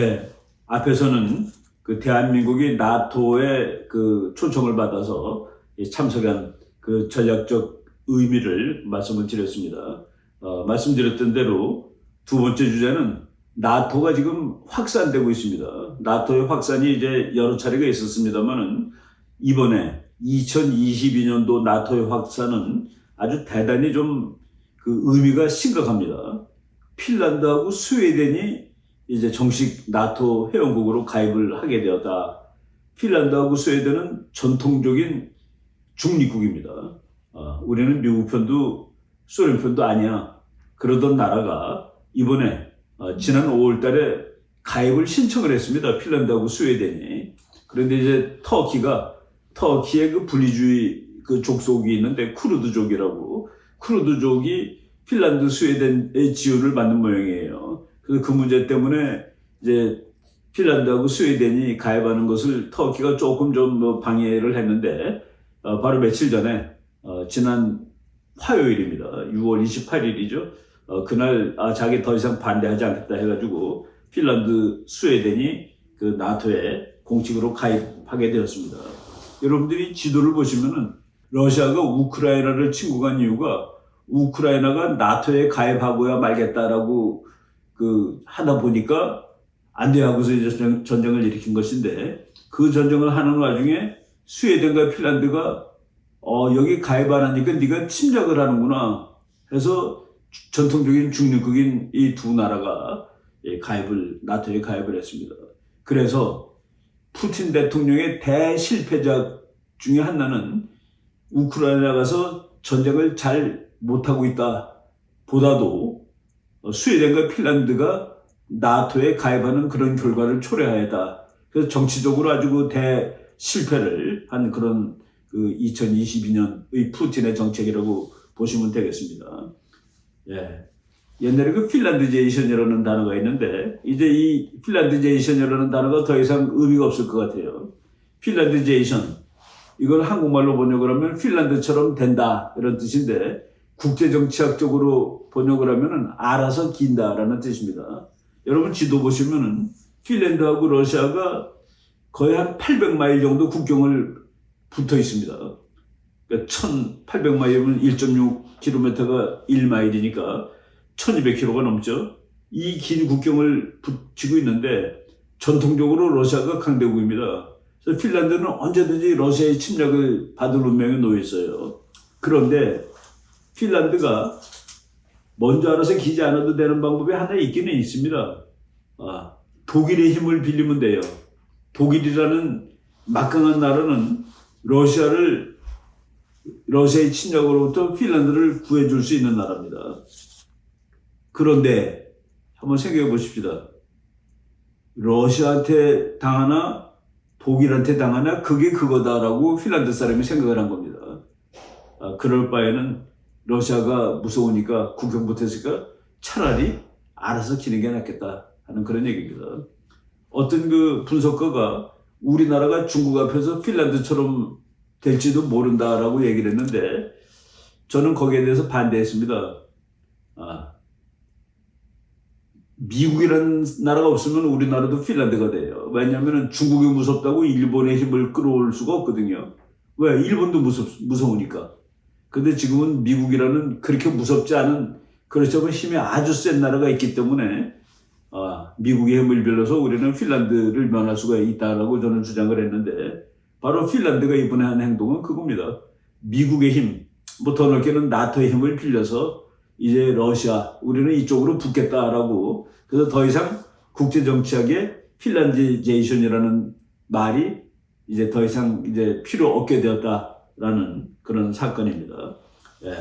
예, 앞에서는 그 대한민국이 나토의 그 초청을 받아서 참석한 그 전략적 의미를 말씀을 드렸습니다. 말씀드렸던 대로 두 번째 주제는 나토가 지금 확산되고 있습니다. 나토의 확산이 이제 여러 차례가 있었습니다만은 이번에 2022년도 나토의 확산은 아주 대단히 좀 그 의미가 심각합니다. 핀란드하고 스웨덴이 이제 정식 나토 회원국으로 가입을 하게 되었다. 핀란드하고 스웨덴은 전통적인 중립국입니다. 우리는 미국 편도 소련 편도 아니야. 그러던 나라가 이번에 지난 5월 달에 가입을 신청을 했습니다. 핀란드하고 스웨덴이. 그런데 이제 터키의 그 분리주의 그 족속이 있는데 쿠르드족이라고, 쿠르드족이 핀란드, 스웨덴의 지원을 받는 모양이에요. 그래서 그 문제 때문에 이제 핀란드하고 스웨덴이 가입하는 것을 터키가 조금 좀 방해를 했는데, 바로 며칠 전에 지난 화요일입니다. 6월 28일이죠. 그날 자기 더 이상 반대하지 않겠다 해가지고 핀란드, 스웨덴이 그 나토에 공식으로 가입하게 되었습니다. 여러분들이 지도를 보시면은 러시아가 우크라이나를 침공한 이유가 우크라이나가 나토에 가입하고야 말겠다라고 그 하다 보니까 안 돼 하고서 이제 전쟁을 일으킨 것인데, 그 전쟁을 하는 와중에 스웨덴과 핀란드가 여기 가입 안 하니까 네가 침략을 하는구나 해서 전통적인 중립국인 이 두 나라가 나토에 가입을 했습니다. 그래서 푸틴 대통령의 대실패작 중에 하나는 우크라이나 가서 전쟁을 잘 못하고 있다 보다도 스웨덴과 핀란드가 나토에 가입하는 그런 결과를 초래하였다. 그래서 정치적으로 아주 그 대실패를 한 그런 그 2022년의 푸틴의 정책이라고 보시면 되겠습니다. 예. 옛날에 그 핀란드제이션이라는 단어가 있는데, 이제 이 핀란드제이션이라는 단어가 더 이상 의미가 없을 것 같아요. 핀란드제이션, 이걸 한국말로 번역을 하면 핀란드처럼 된다 이런 뜻인데, 국제정치학적으로 번역을 하면은 알아서 긴다라는 뜻입니다. 여러분 지도 보시면은 핀란드하고 러시아가 거의 한 800마일 정도 국경을 붙어 있습니다. 그러니까 1800마일이면 1.6km가 1마일이니까 1200km가 넘죠. 이 긴 국경을 붙이고 있는데 전통적으로 러시아가 강대국입니다. 그래서 핀란드는 언제든지 러시아의 침략을 받을 운명에 놓여 있어요. 그런데 핀란드가 먼저 알아서 기지 않아도 되는 방법이 하나 있기는 있습니다. 독일의 힘을 빌리면 돼요. 독일이라는 막강한 나라는 러시아의 침략으로부터 핀란드를 구해줄 수 있는 나라입니다. 그런데 한번 생각해 보십시다. 러시아한테 당하나 독일한테 당하나 그게 그거다라고 핀란드 사람이 생각을 한 겁니다. 그럴 바에는 러시아가 무서우니까 국경 붙었으니까 차라리 알아서 기는 게 낫겠다 하는 그런 얘기입니다. 어떤 그 분석가가 우리나라가 중국 앞에서 핀란드처럼 될지도 모른다라고 얘기를 했는데, 저는 거기에 대해서 반대했습니다. 미국이라는 나라가 없으면 우리나라도 핀란드가 돼요. 왜냐하면 중국이 무섭다고 일본의 힘을 끌어올 수가 없거든요. 왜? 일본도 무서우니까. 근데 지금은 미국이라는 그렇게 무섭지 않은, 그렇지만 힘이 아주 센 나라가 있기 때문에 미국의 힘을 빌려서 우리는 핀란드를 면할 수가 있다라고 저는 주장을 했는데, 바로 핀란드가 이번에 한 행동은 그겁니다. 미국의 힘, 더 넓게는 나토의 힘을 빌려서 이제 러시아, 우리는 이쪽으로 붙겠다라고, 그래서 더 이상 국제정치학에 핀란드제이션이라는 말이 이제 더 이상 이제 필요 없게 되었다라는 그런 사건입니다. 예.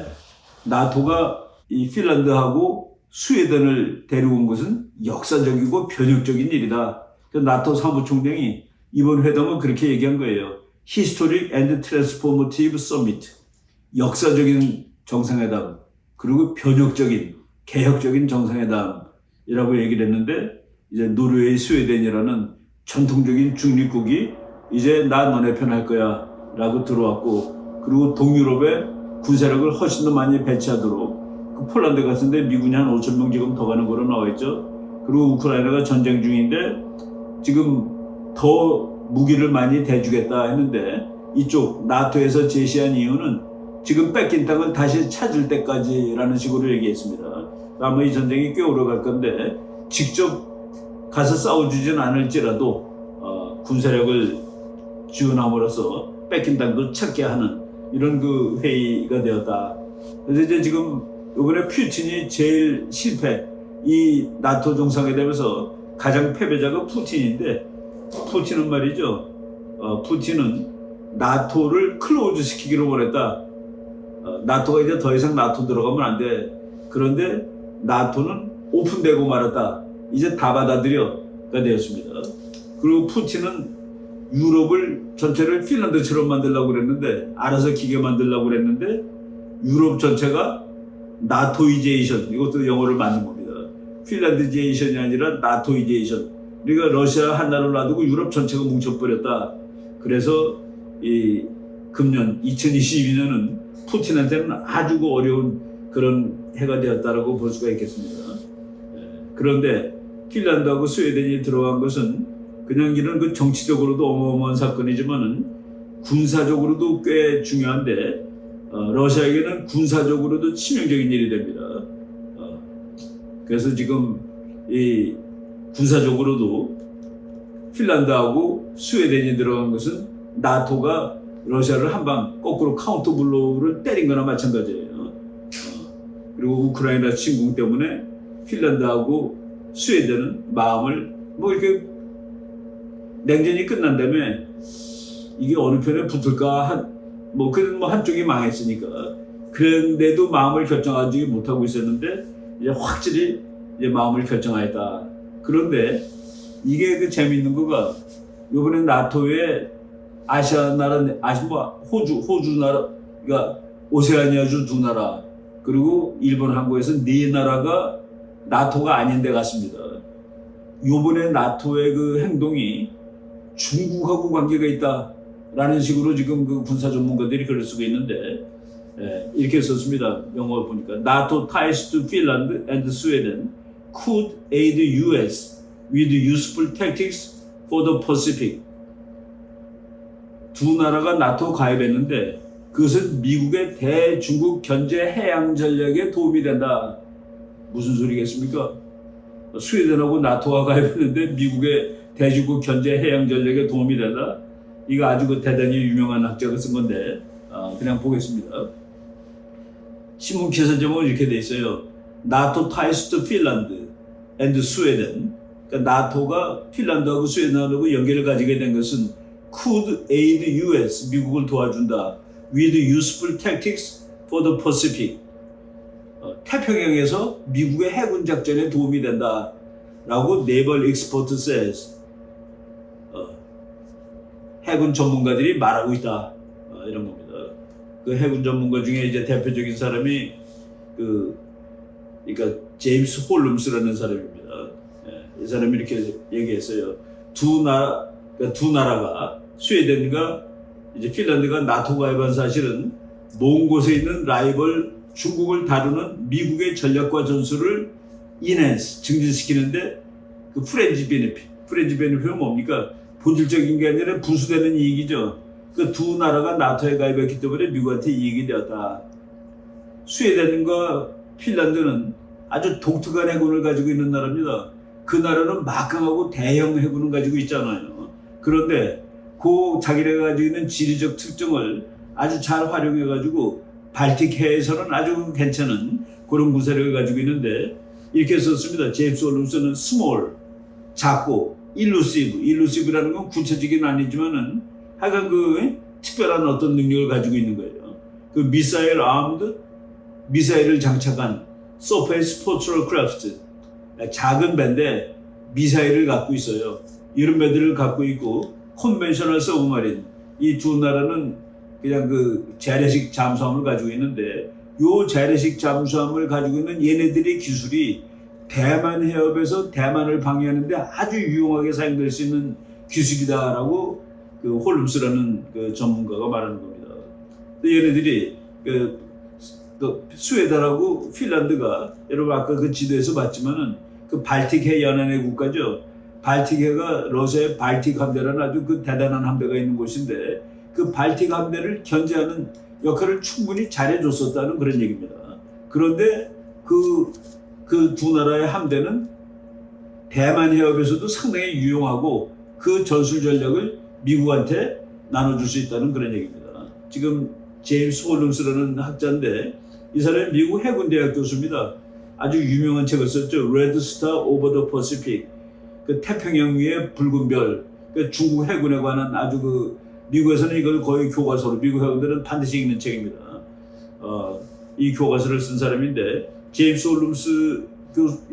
나토가 이 핀란드하고 스웨덴을 데려온 것은 역사적이고 변혁적인 일이다. 나토 사무총장이 이번 회담은 그렇게 얘기한 거예요. Historic and Transformative Summit. 역사적인 정상회담, 그리고 변혁적인, 개혁적인 정상회담이라고 얘기를 했는데, 이제 노르웨이, 스웨덴이라는 전통적인 중립국이 이제 나 너네 편 할 거야 라고 들어왔고, 그리고 동유럽에 군사력을 훨씬 더 많이 배치하도록, 그 폴란드 같은데 미군이 한 5,000명 지금 더 가는 거로 나와 있죠. 그리고 우크라이나가 전쟁 중인데 지금 더 무기를 많이 대주겠다 했는데 이쪽 나토에서 제시한 이유는 지금 뺏긴 땅을 다시 찾을 때까지라는 식으로 얘기했습니다. 아마 이 전쟁이 꽤 오래 갈 건데 직접 가서 싸워주진 않을지라도 군사력을 지원함으로써 뺏긴 땅도 찾게 하는 이런 그 회의가 되었다. 그래서 이제 지금 이번에 푸틴이 제일 실패, 이 나토 정상회담에서 가장 패배자가 푸틴인데, 푸틴은 말이죠. 푸틴은 나토를 클로즈 시키기로 원했다. 나토가 이제 더 이상 나토 들어가면 안 돼. 그런데 나토는 오픈되고 말았다. 이제 다 받아들여가 되었습니다. 그리고 푸틴은 유럽을 전체를 핀란드처럼 만들려고 그랬는데, 알아서 기계 만들려고 그랬는데, 유럽 전체가 나토이제이션, 이것도 영어를 만든 겁니다. 핀란드제이션이 아니라 나토이제이션. 우리가 러시아 하나를 놔두고 유럽 전체가 뭉쳐버렸다. 그래서 이 금년 2022년은 푸틴한테는 아주 어려운 그런 해가 되었다라고 볼 수가 있겠습니다. 그런데 핀란드하고 스웨덴이 들어간 것은 그냥 이런 그 정치적으로도 어마어마한 사건이지만은 군사적으로도 꽤 중요한데, 러시아에게는 군사적으로도 치명적인 일이 됩니다. 그래서 지금 이 군사적으로도 핀란드하고 스웨덴이 들어간 것은 나토가 러시아를 한방 거꾸로 카운터 블로우를 때린 거나 마찬가지예요. 그리고 우크라이나 침공 때문에 핀란드하고 스웨덴은 마음을 뭐 이렇게 냉전이 끝난 다음에 이게 어느 편에 붙을까 뭐 한쪽이 망했으니까 그런데도 마음을 결정하지 못하고 있었는데 이제 확실히 이제 마음을 결정하였다. 그런데 이게 그 재미있는 거가 이번에 나토의 아시아 나라, 호주 나라가 오세아니아주 두 나라, 그리고 일본, 한국에서 네 나라가 나토가 아닌 데 갔습니다. 이번에 나토의 그 행동이 중국하고 관계가 있다라는 식으로 지금 그 군사 전문가들이 글을 쓰고 있는데, 이렇게 썼습니다. 영어 보니까 NATO ties to Finland and Sweden could aid US with useful tactics for the Pacific. 두 나라가 나토 가입했는데 그것은 미국의 대중국 견제 해양 전략에 도움이 된다. 무슨 소리겠습니까? 스웨덴하고 나토가 가입했는데 미국의 대중국 견제 해양 전략에 도움이 된다. 이거 아주 그 대단히 유명한 학자가 쓴 건데 그냥 보겠습니다. 신문 기사 제목은 이렇게 돼 있어요. NATO ties to Finland and Sweden. 그러니까 나토가 핀란드하고 스웨덴하고 연계를 가지게 된 것은 could aid US, 미국을 도와준다. with useful tactics for the Pacific. 태평양에서 미국의 해군 작전에 도움이 된다. 라고 Naval Expert says. 해군 전문가들이 말하고 있다. 이런 겁니다. 그 해군 전문가 중에 이제 대표적인 사람이 그러니까 제임스 홀룸스라는 사람입니다. 이 사람이 이렇게 얘기했어요. 두 나라가 스웨덴과 이제 핀란드가 나토 가입한 사실은 먼 곳에 있는 라이벌 중국을 다루는 미국의 전략과 전술을 증진시키는데 그 프렌즈 베네핏은 뭡니까? 본질적인 게 아니라 부수되는 이익이죠. 그 두 나라가 나토에 가입했기 때문에 미국한테 이익이 되었다. 스웨덴과 핀란드는 아주 독특한 해군을 가지고 있는 나라입니다. 그 나라는 막강하고 대형 해군을 가지고 있잖아요. 그런데 그 자기네가 가지고 있는 지리적 특징을 아주 잘 활용해가지고 발틱해에서는 아주 괜찮은 그런 군사력을 가지고 있는데 이렇게 썼습니다. 제임스 홀룸스는 small, 작고 illusive라는 건 구체적인 아니지만은 하여간 그 특별한 어떤 능력을 가지고 있는 거예요. 그 미사일을 장착한 surface patrol craft, 작은 배인데 미사일을 갖고 있어요. 이런 배들을 갖고 있고 컨벤셔널 서브마린, 이 두 나라는 그냥 그 재래식 잠수함을 가지고 있는데 요 재래식 잠수함을 가지고 있는 얘네들의 기술이 대만 해협에서 대만을 방해하는데 아주 유용하게 사용될 수 있는 기술이다라고 그 홀룸스라는 그 전문가가 말하는 겁니다. 얘네들이 스웨덴하고 핀란드가 여러분 아까 그 지도에서 봤지만은 그 발틱해 연안의 국가죠. 발틱해가 러시아의 발틱 함대라는 아주 그 대단한 함대가 있는 곳인데 그 발틱 함대를 견제하는 역할을 충분히 잘해줬었다는 그런 얘기입니다. 그런데 그 두 나라의 함대는 대만 해협에서도 상당히 유용하고 그 전술 전략을 미국한테 나눠줄 수 있다는 그런 얘기입니다. 지금 제임스 홀룸스라는 학자인데 이 사람이 미국 해군대학 교수입니다. 아주 유명한 책을 썼죠. 레드 스타 오버 더 퍼시픽. 그 태평양 위의 붉은 별. 그 중국 해군에 관한 아주 그 미국에서는 이걸 거의 교과서로 미국 해군들은 반드시 읽는 책입니다. 이 교과서를 쓴 사람인데 제임스 홀룸스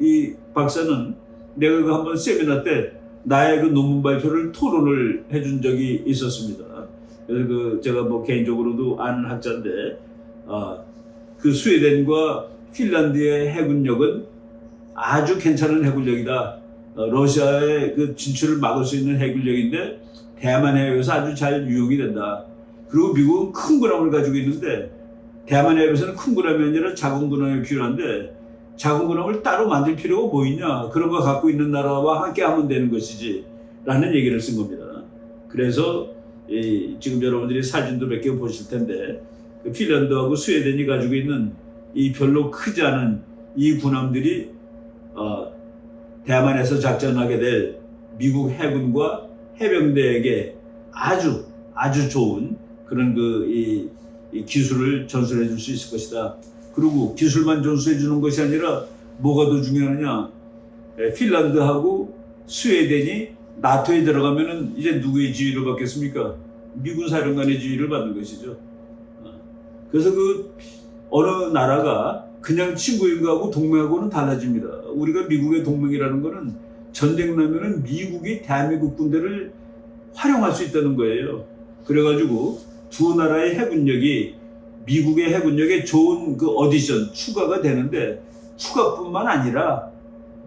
이 박사는 내가 그 한번 세미나 때 나의 그 논문 발표를 토론을 해준 적이 있었습니다. 그래서 그 제가 뭐 개인적으로도 아는 학자인데 그 스웨덴과 핀란드의 해군력은 아주 괜찮은 해군력이다. 러시아의 그 진출을 막을 수 있는 해군력인데 대만 해협에서 아주 잘 유용이 된다. 그리고 미국은 큰 군함을 가지고 있는데 대만 해협에서는 큰 군함이 아니라 작은 군함이 필요한데 작은 군함을 따로 만들 필요가 뭐 있냐. 그런 거 갖고 있는 나라와 함께 하면 되는 것이지 라는 얘기를 쓴 겁니다. 그래서 지금 여러분들이 사진도 몇 개 보실 텐데 그 핀란드하고 스웨덴이 가지고 있는 이 별로 크지 않은 이 군함들이 대만에서 작전하게 될 미국 해군과 해병대에게 아주 좋은 그런 이 기술을 전수해 줄 수 있을 것이다. 그리고 기술만 전수해 주는 것이 아니라 뭐가 더 중요하냐? 핀란드하고 스웨덴이 나토에 들어가면은 이제 누구의 지위를 받겠습니까? 미군 사령관의 지위를 받는 것이죠. 그래서 그 어느 나라가 그냥 친구인 거하고 동맹하고는 달라집니다. 우리가 미국의 동맹이라는 거는 전쟁 나면은 미국이 대한민국 군대를 활용할 수 있다는 거예요. 그래가지고 두 나라의 해군력이 미국의 해군력에 좋은 그 어디션 추가가 되는데 추가뿐만 아니라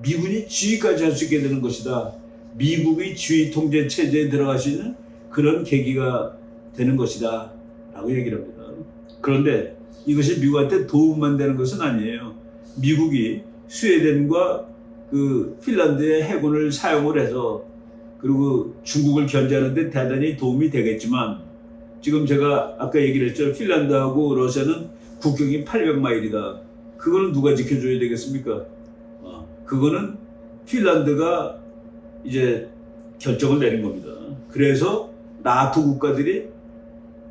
미군이 지휘까지 할 수 있게 되는 것이다. 미국의 지휘 통제 체제에 들어갈 수 있는 그런 계기가 되는 것이다 라고 얘기를 합니다. 그런데 이것이 미국한테 도움만 되는 것은 아니에요. 미국이 스웨덴과 그 핀란드의 해군을 사용을 해서 그리고 중국을 견제하는데 대단히 도움이 되겠지만 지금 제가 아까 얘기를 했죠. 핀란드하고 러시아는 국경이 800마일이다. 그걸 누가 지켜줘야 되겠습니까? 그거는 핀란드가 이제 결정을 내린 겁니다. 그래서 나토 국가들이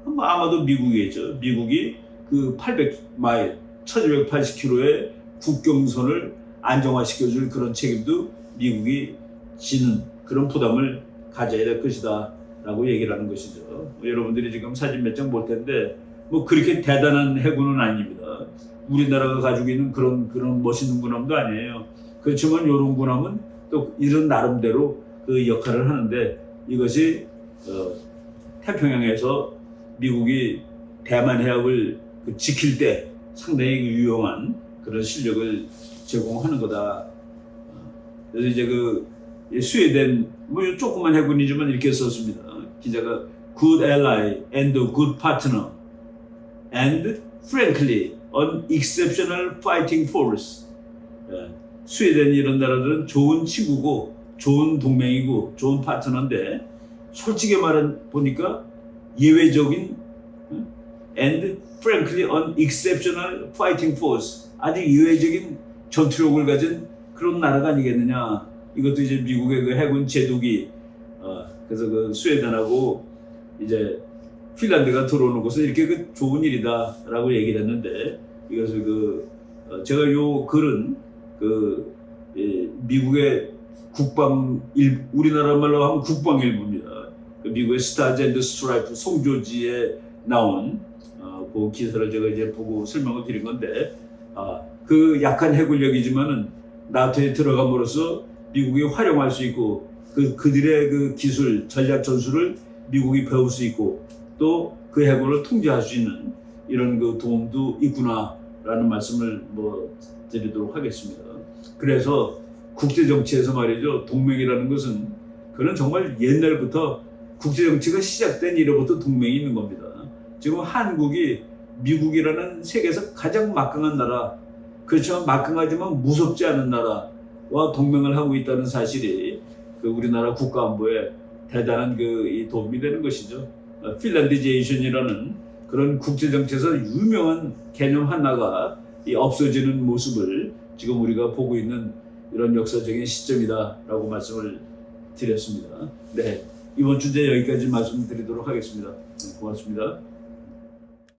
아마도 미국이겠죠. 미국이 그 800마일, 1280km의 국경선을 안정화시켜줄 그런 책임도 미국이 지는 그런 부담을 가져야 될 것이다 라고 얘기를 하는 것이죠. 여러분들이 지금 사진 몇 장 볼 텐데 뭐 그렇게 대단한 해군은 아닙니다. 우리나라가 가지고 있는 그런 멋있는 군함도 아니에요. 그렇지만 이런 군함은 또 이런 나름대로 그 역할을 하는데 이것이 태평양에서 미국이 대만 해협을 지킬 때 상당히 유용한 그런 실력을 제공하는 거다. 그래서 이제 그 스웨덴 뭐 조그만 해군이지만 이렇게 썼습니다. 기자가 good ally and good partner and frankly an exceptional fighting force. 스웨덴 이런 나라들은 좋은 친구고 좋은 동맹이고 좋은 파트너인데 솔직히 보니까 예외적인 and frankly an exceptional fighting force 아주 예외적인 전투력을 가진 그런 나라가 아니겠느냐. 이것도 이제 미국의 그 해군 제독이 그래서 그 스웨덴하고 이제 핀란드가 들어오는 것은 이렇게 그 좋은 일이다라고 얘기를 했는데 이것을 제가 요 글은 미국의 우리나라 말로 하면 국방일보입니다. 미국의 스타즈 앤드 스트라이프 송조지에 나온 그 기사를 제가 이제 보고 설명을 드린 건데 그 약한 해군력이지만은 나토에 들어감으로써 미국이 활용할 수 있고 그들의 그 기술 전략 전술을 미국이 배울 수 있고 또 그 해군을 통제할 수 있는 이런 그 도움도 있구나라는 말씀을 드리도록 하겠습니다. 그래서 국제 정치에서 말이죠, 동맹이라는 것은 그는 정말 옛날부터 국제 정치가 시작된 이로부터 동맹이 있는 겁니다. 지금 한국이 미국이라는 세계에서 가장 막강한 나라, 그렇지만 막강하지만 무섭지 않은 나라, 미국과 동맹을 하고 있다는 사실이 그 우리나라 국가 안보에 대단한 이 도움이 되는 것이죠. 핀란디제이션이라는 그런 국제 정치에서 유명한 개념 하나가 없어지는 모습을 지금 우리가 보고 있는 이런 역사적인 시점이다라고 말씀을 드렸습니다. 네, 이번 주제 여기까지 말씀드리도록 하겠습니다. 고맙습니다.